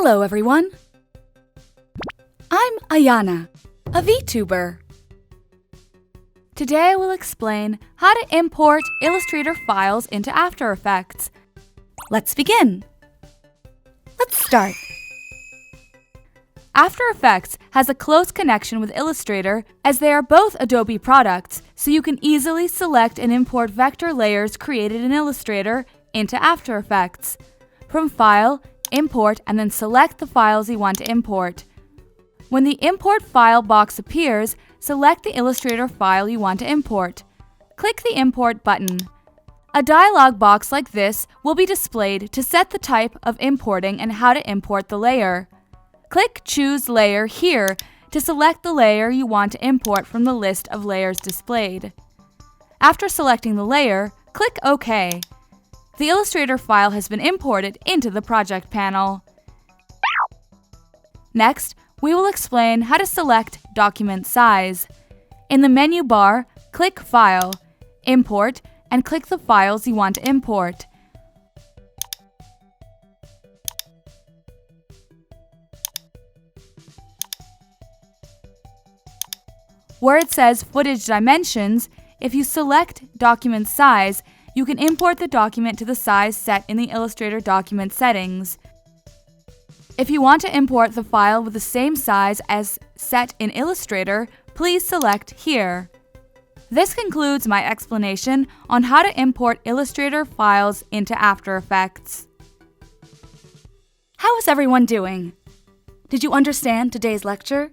Hello everyone! I'm AYANA, a Vtuber. Today I will explain how to import Illustrator files into After Effects. Let's begin! Let's start! After Effects has a close connection with Illustrator as they are both Adobe products, so you can easily select and import vector layers created in Illustrator into After Effects. From File, Import, and then select the files you want to import. When the Import File box appears, select the Illustrator file you want to import. Click the Import button. A dialog box like this will be displayed to set the type of importing and how to import the layer. Click Choose Layer here to select the layer you want to import from the list of layers displayed. After selecting the layer, click OK. The Illustrator file has been imported into the project panel. Next, we will explain how to select document size. In the menu bar, click File, Import, and click the files you want to import. Where it says Footage Dimensions, if you select Document Size, you can import the document to the size set in the Illustrator document settings. If you want to import the file with the same size as set in Illustrator, please select here. This concludes my explanation on how to import Illustrator files into After Effects. How is everyone doing? Did you understand today's lecture?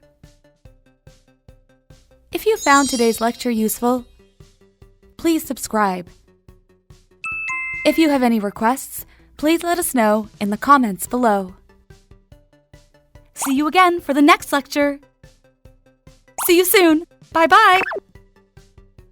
If you found today's lecture useful, please subscribe. If you have any requests, please let us know in the comments below. See you again for the next lecture. See you soon. Bye-bye.